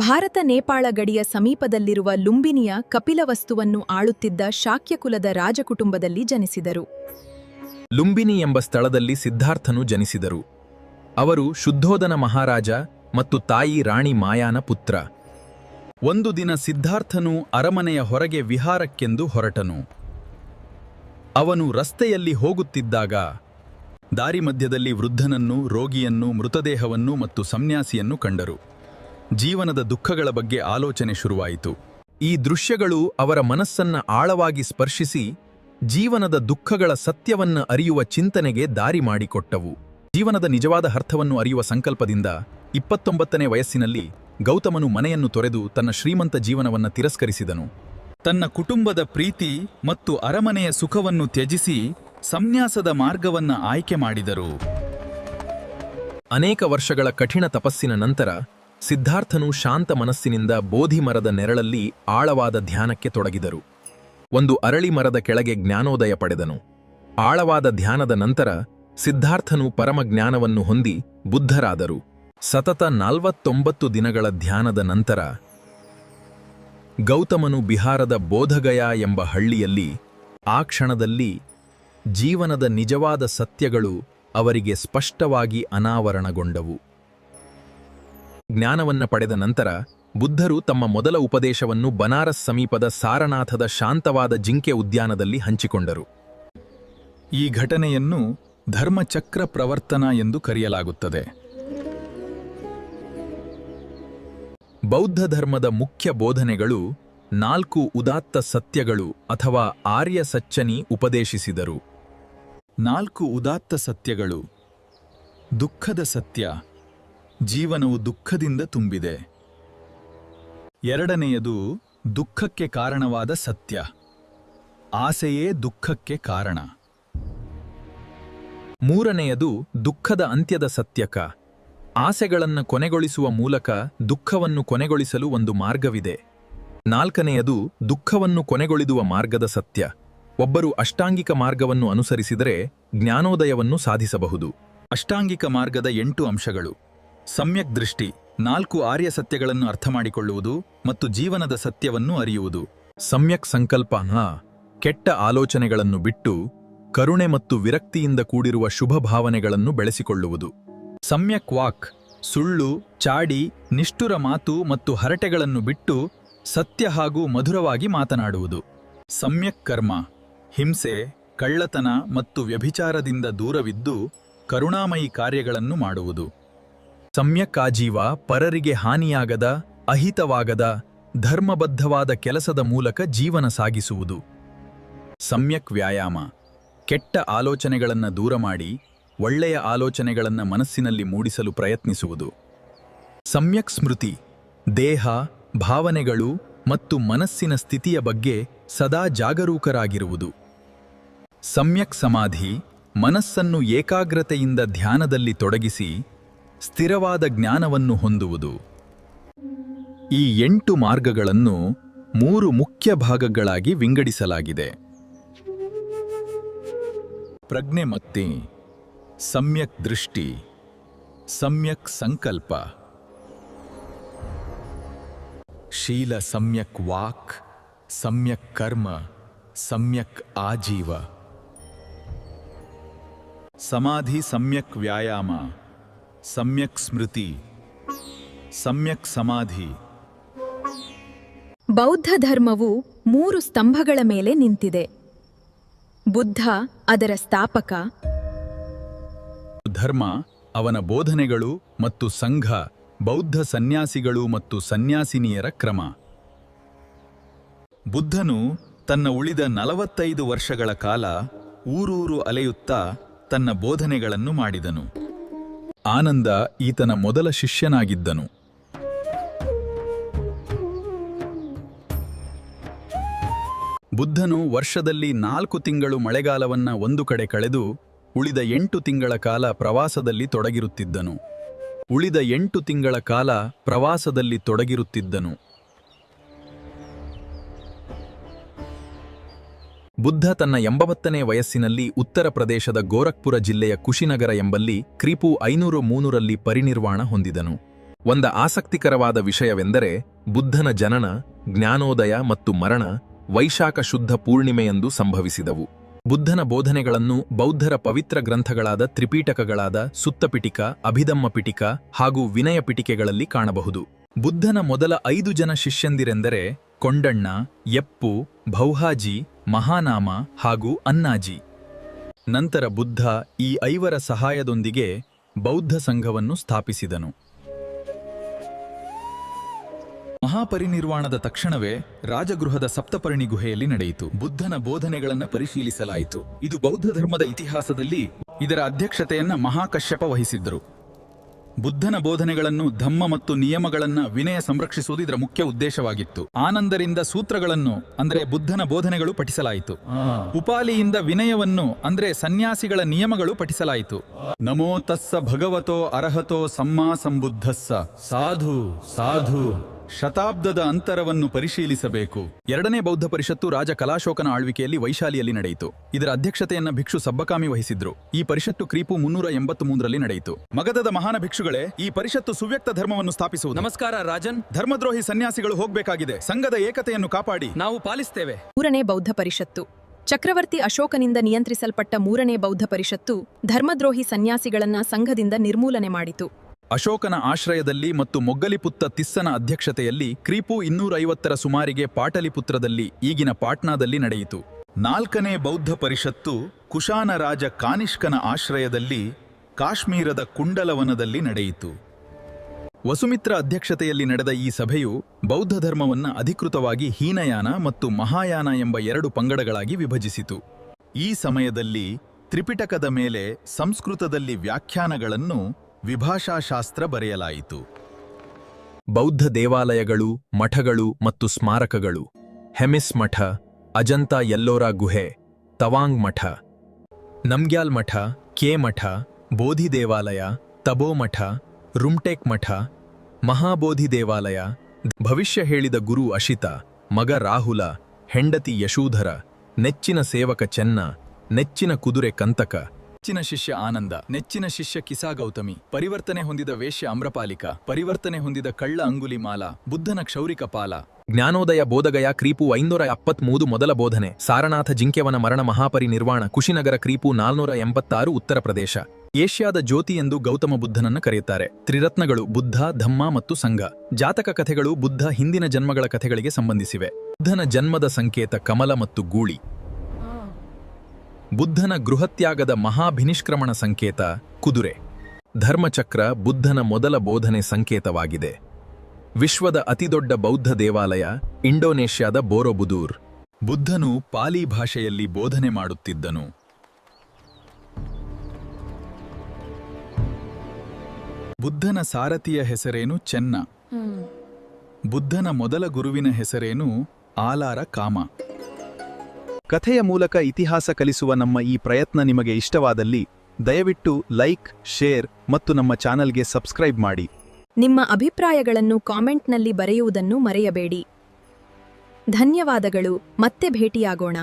ಭಾರತ ನೇಪಾಳ ಗಡಿಯ ಸಮೀಪದಲ್ಲಿರುವ ಲುಂಬಿನಿಯ ಕಪಿಲವಸ್ತುವನ್ನು ಆಳುತ್ತಿದ್ದ ಶಾಕ್ಯಕುಲದ ರಾಜಕುಟುಂಬದಲ್ಲಿ ಜನಿಸಿದರು. ಲುಂಬಿನಿ ಎಂಬ ಸ್ಥಳದಲ್ಲಿ ಸಿದ್ಧಾರ್ಥನು ಜನಿಸಿದರು. ಅವರು ಶುದ್ಧೋಧನ ಮಹಾರಾಜ ಮತ್ತು ತಾಯಿ ರಾಣಿ ಮಾಯಾನ ಪುತ್ರ. ಒಂದು ದಿನ ಸಿದ್ಧಾರ್ಥನು ಅರಮನೆಯ ಹೊರಗೆ ವಿಹಾರಕ್ಕೆಂದು ಹೊರಟನು. ಅವನು ರಸ್ತೆಯಲ್ಲಿ ಹೋಗುತ್ತಿದ್ದಾಗ ದಾರಿ ಮಧ್ಯದಲ್ಲಿ ವೃದ್ಧನನ್ನು, ರೋಗಿಯನ್ನು, ಮೃತದೇಹವನ್ನು ಮತ್ತು ಸನ್ಯಾಸಿಯನ್ನು ಕಂಡರು. ಜೀವನದ ದುಃಖಗಳ ಬಗ್ಗೆ ಆಲೋಚನೆ ಶುರುವಾಯಿತು. ಈ ದೃಶ್ಯಗಳು ಅವರ ಮನಸ್ಸನ್ನ ಆಳವಾಗಿ ಸ್ಪರ್ಶಿಸಿ ಜೀವನದ ದುಃಖಗಳ ಸತ್ಯವನ್ನ ಅರಿಯುವ ಚಿಂತನೆಗೆ ದಾರಿ ಮಾಡಿಕೊಟ್ಟವು. ಜೀವನದ ನಿಜವಾದ ಅರ್ಥವನ್ನು ಅರಿಯುವ ಸಂಕಲ್ಪದಿಂದ 29ನೇ ವಯಸ್ಸಿನಲ್ಲಿ ಗೌತಮನು ಮನೆಯನ್ನು ತೊರೆದು ತನ್ನ ಶ್ರೀಮಂತ ಜೀವನವನ್ನು ತಿರಸ್ಕರಿಸಿದನು. ತನ್ನ ಕುಟುಂಬದ ಪ್ರೀತಿ ಮತ್ತು ಅರಮನೆಯ ಸುಖವನ್ನು ತ್ಯಜಿಸಿ ಸನ್ಯಾಸದ ಮಾರ್ಗವನ್ನ ಆಯ್ಕೆ ಮಾಡಿದರು. ಅನೇಕ ವರ್ಷಗಳ ಕಠಿಣ ತಪಸ್ಸಿನ ನಂತರ ಸಿದ್ಧಾರ್ಥನು ಶಾಂತ ಮನಸ್ಸಿನಿಂದ ಬೋಧಿ ಮರದ ನೆರಳಲ್ಲಿ ಆಳವಾದ ಧ್ಯಾನಕ್ಕೆ ತೊಡಗಿದರು. ಒಂದು ಅರಳಿ ಮರದ ಕೆಳಗೆ ಜ್ಞಾನೋದಯ ಪಡೆದನು. ಆಳವಾದ ಧ್ಯಾನದ ನಂತರ ಸಿದ್ಧಾರ್ಥನು ಪರಮಜ್ಞಾನವನ್ನು ಹೊಂದಿ ಬುದ್ಧರಾದರು. ಸತತ 49 ದಿನಗಳ ಧ್ಯಾನದ ನಂತರ ಗೌತಮನು ಬಿಹಾರದ ಬೋಧಗಯಾ ಎಂಬ ಹಳ್ಳಿಯಲ್ಲಿ ಆ ಕ್ಷಣದಲ್ಲಿ ಜೀವನದ ನಿಜವಾದ ಸತ್ಯಗಳು ಅವರಿಗೆ ಸ್ಪಷ್ಟವಾಗಿ ಅನಾವರಣಗೊಂಡವು. ಜ್ಞಾನವನ್ನ ಪಡೆದ ನಂತರ ಬುದ್ಧರು ತಮ್ಮ ಮೊದಲ ಉಪದೇಶವನ್ನು ಬನಾರಸ್ ಸಮೀಪದ ಸಾರನಾಥದ ಶಾಂತವಾದ ಜಿಂಕೆ ಉದ್ಯಾನದಲ್ಲಿ ಹಂಚಿಕೊಂಡರು. ಈ ಘಟನೆಯನ್ನು ಧರ್ಮಚಕ್ರ ಪ್ರವರ್ತನ ಎಂದು ಕರೆಯಲಾಗುತ್ತದೆ. ಬೌದ್ಧ ಧರ್ಮದ ಮುಖ್ಯ ಬೋಧನೆಗಳು 4 ಉದಾತ್ತ ಸತ್ಯಗಳು ಅಥವಾ ಆರ್ಯ ಸಚ್ಚನಿ ಉಪದೇಶಿಸಿದರು. 4 ಉದಾತ್ತ ಸತ್ಯಗಳು. ದುಃಖದ ಸತ್ಯ, ಜೀವನವು ದುಃಖದಿಂದ ತುಂಬಿದೆ. ಎರಡನೆಯದು ದುಃಖಕ್ಕೆ ಕಾರಣವಾದ ಸತ್ಯ, ಆಸೆಯೇ ದುಃಖಕ್ಕೆ ಕಾರಣ. ಮೂರನೆಯದು ದುಃಖದ ಅಂತ್ಯದ ಸತ್ಯಕ, ಆಸೆಗಳನ್ನು ಕೊನೆಗೊಳಿಸುವ ಮೂಲಕ ದುಃಖವನ್ನು ಕೊನೆಗೊಳಿಸಲು ಒಂದು ಮಾರ್ಗವಿದೆ. ನಾಲ್ಕನೆಯದು ದುಃಖವನ್ನು ಕೊನೆಗೊಳಿಸುವ ಮಾರ್ಗದ ಸತ್ಯ, ಒಬ್ಬರು ಅಷ್ಟಾಂಗಿಕ ಮಾರ್ಗವನ್ನು ಅನುಸರಿಸಿದರೆ ಜ್ಞಾನೋದಯವನ್ನು ಸಾಧಿಸಬಹುದು. ಅಷ್ಟಾಂಗಿಕ ಮಾರ್ಗದ 8 ಅಂಶಗಳು: ಸಮ್ಯಕ್ ದೃಷ್ಟಿ, 4 ಆರ್ಯ ಸತ್ಯಗಳನ್ನು ಅರ್ಥಮಾಡಿಕೊಳ್ಳುವುದು ಮತ್ತು ಜೀವನದ ಸತ್ಯವನ್ನು ಅರಿಯುವುದು. ಸಮ್ಯಕ್ ಸಂಕಲ್ಪ, ಕೆಟ್ಟ ಆಲೋಚನೆಗಳನ್ನು ಬಿಟ್ಟು ಕರುಣೆ ಮತ್ತು ವಿರಕ್ತಿಯಿಂದ ಕೂಡಿರುವ ಶುಭ ಭಾವನೆಗಳನ್ನು ಬೆಳೆಸಿಕೊಳ್ಳುವುದು. ಸಮ್ಯಕ್ ವಾಕ್, ಸುಳ್ಳು, ಚಾಡಿ, ನಿಷ್ಠುರ ಮಾತು ಮತ್ತು ಹರಟೆಗಳನ್ನು ಬಿಟ್ಟು ಸತ್ಯ ಹಾಗೂ ಮಧುರವಾಗಿ ಮಾತನಾಡುವುದು. ಸಮ್ಯಕ್ ಕರ್ಮ, ಹಿಂಸೆ, ಕಳ್ಳತನ ಮತ್ತು ವ್ಯಭಿಚಾರದಿಂದ ದೂರವಿದ್ದು ಕರುಣಾಮಯಿ ಕಾರ್ಯಗಳನ್ನು ಮಾಡುವುದು. ಸಮ್ಯಕ್ ಆಜೀವ, ಪರರಿಗೆ ಹಾನಿಯಾಗದ, ಅಹಿತವಾಗದ, ಧರ್ಮಬದ್ಧವಾದ ಕೆಲಸದ ಮೂಲಕ ಜೀವನ ಸಾಗಿಸುವುದು. ಸಮ್ಯಕ್ ವ್ಯಾಯಾಮ, ಕೆಟ್ಟ ಆಲೋಚನೆಗಳನ್ನು ದೂರ ಮಾಡಿ ಒಳ್ಳೆಯ ಆಲೋಚನೆಗಳನ್ನು ಮನಸ್ಸಿನಲ್ಲಿ ಮೂಡಿಸಲು ಪ್ರಯತ್ನಿಸುವುದು. ಸಮ್ಯಕ್ ಸ್ಮೃತಿ, ದೇಹ, ಭಾವನೆಗಳು ಮತ್ತು ಮನಸ್ಸಿನ ಸ್ಥಿತಿಯ ಬಗ್ಗೆ ಸದಾ ಜಾಗರೂಕರಾಗಿರುವುದು. ಸಮ್ಯಕ್ ಸಮಾಧಿ, ಮನಸ್ಸನ್ನು ಏಕಾಗ್ರತೆಯಿಂದ ಧ್ಯಾನದಲ್ಲಿ ತೊಡಗಿಸಿ ಸ್ಥಿರವಾದ ಜ್ಞಾನವನ್ನು ಹೊಂದುವುದು. ಈ 8 ಮಾರ್ಗಗಳನ್ನು 3 ಮುಖ್ಯ ಭಾಗಗಳಾಗಿ ವಿಂಗಡಿಸಲಾಗಿದೆ. ಪ್ರಜ್ಞೆ ಮತ್ತಿ, ಸಮ್ಯಕ್ ದೃಷ್ಟಿ, ಸಮ್ಯಕ್ ಸಂಕಲ್ಪ, ಶೀಲ ಸಮ್ಯಕ್ ವಾಕ್, ಸಮ್ಯಕ್ ಕರ್ಮ, ಸಮ್ಯಕ್ ಆಜೀವ, ಸಮಾಧಿ ಸಮ್ಯಕ್ ವ್ಯಾಯಾಮ, ಸಮ್ಯಕ್ ಸ್ಮೃತಿ, ಸಮ್ಯಕ್ ಸಮಾಧಿ. ಬೌದ್ಧ ಧರ್ಮವು 3 ಸ್ತಂಭಗಳ ಮೇಲೆ ನಿಂತಿದೆ. ಬುದ್ಧ ಅದರ ಸ್ಥಾಪಕ, ಧರ್ಮ ಅವನ ಬೋಧನೆಗಳು ಮತ್ತು ಸಂಘ ಬೌದ್ಧ ಸನ್ಯಾಸಿಗಳು ಮತ್ತು ಸನ್ಯಾಸಿನಿಯರ ಕ್ರಮ. ಬುದ್ಧನು ತನ್ನ ಉಳಿದ 45 ವರ್ಷಗಳ ಕಾಲ ಊರೂರು ಅಲೆಯುತ್ತಾ ತನ್ನ ಬೋಧನೆಗಳನ್ನು ಮಾಡಿದನು. ಆನಂದ ಈತನ ಮೊದಲ ಶಿಷ್ಯನಾಗಿದ್ದನು. ಬುದ್ಧನು ವರ್ಷದಲ್ಲಿ 4 ತಿಂಗಳು ಮಳೆಗಾಲವನ್ನ ಒಂದು ಕಡೆ ಕಳೆದು ಉಳಿದ 8 ತಿಂಗಳ ಕಾಲ ಪ್ರವಾಸದಲ್ಲಿ ತೊಡಗಿರುತ್ತಿದ್ದನು. ಬುದ್ಧ ತನ್ನ 80ನೇ ವಯಸ್ಸಿನಲ್ಲಿ ಉತ್ತರ ಪ್ರದೇಶದ ಗೋರಖ್ಪುರ ಜಿಲ್ಲೆಯ ಕುಶಿನಗರ ಎಂಬಲ್ಲಿ ಕ್ರಿಪು 503ರಲ್ಲಿ ಪರಿನಿರ್ವಾಣ ಹೊಂದಿದನು. ಒಂದು ಆಸಕ್ತಿಕರವಾದ ವಿಷಯವೆಂದರೆ ಬುದ್ಧನ ಜನನ, ಜ್ಞಾನೋದಯ ಮತ್ತು ಮರಣ ವೈಶಾಖ ಶುದ್ಧ ಪೂರ್ಣಿಮೆಯಂದು ಸಂಭವಿಸಿದವು. ಬುದ್ಧನ ಬೋಧನೆಗಳನ್ನು ಬೌದ್ಧರ ಪವಿತ್ರ ಗ್ರಂಥಗಳಾದ ತ್ರಿಪೀಟಕಗಳಾದ ಸುತ್ತಪಿಟಿಕ, ಅಭಿಧಮ್ಮ ಪಿಟಿಕ ಹಾಗೂ ವಿನಯ ಪಿಟಿಕೆಗಳಲ್ಲಿ ಕಾಣಬಹುದು. ಬುದ್ಧನ ಮೊದಲ 5 ಜನ ಶಿಷ್ಯಂದಿರೆಂದರೆ ಕೊಂಡಣ್ಣ, ಯಪ್ಪು, ಭೌಹಾಜಿ, ಮಹಾನಾಮ ಹಾಗೂ ಅನ್ನಾಜಿ. ನಂತರ ಬುದ್ಧ ಈ 5ರ ಸಹಾಯದೊಂದಿಗೆ ಬೌದ್ಧ ಸಂಘವನ್ನು ಸ್ಥಾಪಿಸಿದನು. ಮಹಾಪರಿನಿರ್ವಾಣದ ತಕ್ಷಣವೇ ರಾಜಗೃಹದ ಸಪ್ತಪರ್ಣಿ ಗುಹೆಯಲ್ಲಿ ನಡೆಯಿತು. ಬುದ್ಧನ ಬೋಧನೆಗಳನ್ನು ಪರಿಶೀಲಿಸಲಾಯಿತು. ಇದು ಬೌದ್ಧ ಧರ್ಮದ ಇತಿಹಾಸದಲ್ಲಿ ಇದರ ಅಧ್ಯಕ್ಷತೆಯನ್ನ ಮಹಾಕಶ್ಯಪ ವಹಿಸಿದ್ದರು. ಬುದ್ಧನ ಬೋಧನೆಗಳನ್ನು, ಧಮ್ಮ ಮತ್ತು ನಿಯಮಗಳನ್ನ ವಿನಯ ಸಂರಕ್ಷಿಸುವುದು ಇದರ ಮುಖ್ಯ ಉದ್ದೇಶವಾಗಿತ್ತು. ಆನಂದರಿಂದ ಸೂತ್ರಗಳನ್ನು ಅಂದರೆ ಬುದ್ಧನ ಬೋಧನೆಗಳು ಪಠಿಸಲಾಯಿತು. ಉಪಾಲಿಯಿಂದ ವಿನಯವನ್ನು ಅಂದರೆ ಸನ್ಯಾಸಿಗಳ ನಿಯಮಗಳು ಪಠಿಸಲಾಯಿತು. ನಮೋ ತಸ್ಸ ಭಗವತೋ ಅರ್ಹತೋ ಸಮ್ಮಾ ಸಂಬುದ್ಧಸ್ಸ. ಸಾಧು ಸಾಧು. ಶತಾಬ್ದದ ಅಂತರವನ್ನು ಪರಿಶೀಲಿಸಬೇಕು. 2ನೇ ಬೌದ್ಧ ಪರಿಷತ್ತು ರಾಜ ಕಲಾಶೋಕನ ಆಳ್ವಿಕೆಯಲ್ಲಿ ವೈಶಾಲಿಯಲ್ಲಿ ನಡೆಯಿತು. ಇದರ ಅಧ್ಯಕ್ಷತೆಯನ್ನ ಭಿಕ್ಷು ಸಬ್ಬಕಾಮಿ ವಹಿಸಿದ್ರು. ಈ ಪರಿಷತ್ತು ಕ್ರಿಪು 383ರಲ್ಲಿ ನಡೆಯಿತು. ಮಗಧದ ಮಹಾನ ಭಿಕ್ಷುಗಳೇ, ಈ ಪರಿಷತ್ತು ಸುವ್ಯಕ್ತ ಧರ್ಮವನ್ನು ಸ್ಥಾಪಿಸುವುದು. ನಮಸ್ಕಾರ ರಾಜನ್. ಧರ್ಮದ್ರೋಹಿ ಸನ್ಯಾಸಿಗಳು ಹೋಗಬೇಕಾಗಿದೆ. ಸಂಘದ ಏಕತೆಯನ್ನು ಕಾಪಾಡಿ. ನಾವು ಪಾಲಿಸ್ತೇವೆ. 3ನೇ ಬೌದ್ಧ ಪರಿಷತ್ತು ಚಕ್ರವರ್ತಿ ಅಶೋಕನಿಂದ ನಿಯಂತ್ರಿಸಲ್ಪಟ್ಟ 3ನೇ ಬೌದ್ಧ ಪರಿಷತ್ತು ಧರ್ಮದ್ರೋಹಿ ಸನ್ಯಾಸಿಗಳನ್ನ ಸಂಘದಿಂದ ನಿರ್ಮೂಲನೆ ಮಾಡಿತು. ಅಶೋಕನ ಆಶ್ರಯದಲ್ಲಿ ಮತ್ತು ಮೊಗ್ಗಲಿಪುತ್ತ ತಿಸ್ಸನ ಅಧ್ಯಕ್ಷತೆಯಲ್ಲಿ ಕ್ರಿಪು 250ರ ಸುಮಾರಿಗೆ ಪಾಟಲಿಪುತ್ರದಲ್ಲಿ ಈಗಿನ ಪಾಟ್ನಾದಲ್ಲಿ ನಡೆಯಿತು. 4ನೇ ಬೌದ್ಧ ಪರಿಷತ್ತು ಕುಶಾನ ರಾಜ ಕಾನಿಷ್ಕನ ಆಶ್ರಯದಲ್ಲಿ ಕಾಶ್ಮೀರದ ಕುಂಡಲವನದಲ್ಲಿ ನಡೆಯಿತು. ವಸುಮಿತ್ರ ಅಧ್ಯಕ್ಷತೆಯಲ್ಲಿ ನಡೆದ ಈ ಸಭೆಯು ಬೌದ್ಧ ಧರ್ಮವನ್ನು ಅಧಿಕೃತವಾಗಿ ಹೀನಯಾನ ಮತ್ತು ಮಹಾಯಾನ ಎಂಬ 2 ಪಂಗಡಗಳಾಗಿ ವಿಭಜಿಸಿತು. ಈ ಸಮಯದಲ್ಲಿ ತ್ರಿಪಿಟಕದ ಮೇಲೆ ಸಂಸ್ಕೃತದಲ್ಲಿ ವ್ಯಾಖ್ಯಾನಗಳನ್ನು ವಿಭಾಷಾಶಾಸ್ತ್ರ ಬರೆಯಲಾಯಿತು. ಬೌದ್ಧ ದೇವಾಲಯಗಳು, ಮಠಗಳು ಮತ್ತು ಸ್ಮಾರಕಗಳು: ಹೆಮಿಸ್ ಮಠ, ಅಜಂತ ಎಲ್ಲೋರಾ ಗುಹೆ, ತವಾಂಗ್ ಮಠ, ನಮ್ಗ್ಯಾಲ್ ಮಠ, ಕೆ ಮಠ, ಬೋಧಿ ದೇವಾಲಯ, ತಬೋ ಮಠ, ರುಮ್ಟೆಕ್ ಮಠ, ಮಹಾಬೋಧಿ ದೇವಾಲಯ, ಭವಿಷ್ಯ ಹೇಳಿದ ಗುರು ಅಶಿತ, ಮಗ ರಾಹುಲ, ಹೆಂಡತಿ ಯಶೂಧರ, ನೆಚ್ಚಿನ ಸೇವಕ ಚೆನ್ನ, ನೆಚ್ಚಿನ ಕುದುರೆ ಕಂತಕ, ನೆಚ್ಚಿನ ಶಿಷ್ಯ ಆನಂದ, ನೆಚ್ಚಿನ ಶಿಷ್ಯ ಕಿಸಾ ಗೌತಮಿ, ಪರಿವರ್ತನೆ ಹೊಂದಿದ ವೇಶ್ಯ ಅಮ್ರಪಾಲಿಕ, ಪರಿವರ್ತನೆ ಹೊಂದಿದ ಕಳ್ಳ ಅಂಗುಲಿಮಾಲ, ಬುದ್ಧನ ಕ್ಷೌರಿಕ ಪಾಲ. ಜ್ಞಾನೋದಯ ಬೋಧಗಯ ಕ್ರಿಪು 573 ಮೊದಲ ಬೋಧನೆ. ಸಾರನಾಥ ಜಿಂಕೆವನ ಮರಣ ಮಹಾಪರಿನಿರ್ವಾಣ ಕುಶಿನಗರ ಕ್ರಿಪು 486 ಉತ್ತರ ಪ್ರದೇಶ. ಏಷ್ಯಾದ ಜ್ಯೋತಿ ಎಂದು ಗೌತಮ ಬುದ್ಧನನ್ನು ಕರೆಯುತ್ತಾರೆ. ತ್ರಿರತ್ನಗಳು ಬುದ್ಧ, ಧಮ್ಮ ಮತ್ತು ಸಂಘ. ಜಾತಕ ಕಥೆಗಳು ಬುದ್ಧ ಹಿಂದಿನ ಜನ್ಮಗಳ ಕಥೆಗಳಿಗೆ ಸಂಬಂಧಿಸಿವೆ. ಬುದ್ಧನ ಜನ್ಮದ ಸಂಕೇತ ಕಮಲ ಮತ್ತು ಗೂಳಿ. ಬುದ್ಧನ ಗೃಹತ್ಯಾಗದ ಮಹಾಭಿನಿಷ್ಕ್ರಮಣ ಸಂಕೇತ ಕುದುರೆ. ಧರ್ಮಚಕ್ರ ಬುದ್ಧನ ಮೊದಲ ಬೋಧನೆ ಸಂಕೇತವಾಗಿದೆ. ವಿಶ್ವದ ಅತಿದೊಡ್ಡ ಬೌದ್ಧ ದೇವಾಲಯ ಇಂಡೋನೇಷ್ಯಾದ ಬೋರೋಬುದೂರ್. ಬುದ್ಧನು ಪಾಲಿ ಭಾಷೆಯಲ್ಲಿ ಬೋಧನೆ ಮಾಡುತ್ತಿದ್ದನು. ಬುದ್ಧನ ಸಾರಥಿಯ ಹೆಸರೇನು? ಚೆನ್ನ. ಬುದ್ಧನ ಮೊದಲ ಗುರುವಿನ ಹೆಸರೇನು? ಆಲಾರ ಕಾಮ. ಕಥೆಯ ಮೂಲಕ ಇತಿಹಾಸ ಕಲಿಸುವ ನಮ್ಮ ಈ ಪ್ರಯತ್ನ ನಿಮಗೆ ಇಷ್ಟವಾದಲ್ಲಿ ದಯವಿಟ್ಟು ಲೈಕ್, ಶೇರ್ ಮತ್ತು ನಮ್ಮ ಚಾನಲ್ಗೆ ಸಬ್ಸ್ಕ್ರೈಬ್ ಮಾಡಿ. ನಿಮ್ಮ ಅಭಿಪ್ರಾಯಗಳನ್ನು ಕಾಮೆಂಟ್ನಲ್ಲಿ ಬರೆಯುವುದನ್ನು ಮರೆಯಬೇಡಿ. ಧನ್ಯವಾದಗಳು. ಮತ್ತೆ ಭೇಟಿಯಾಗೋಣ.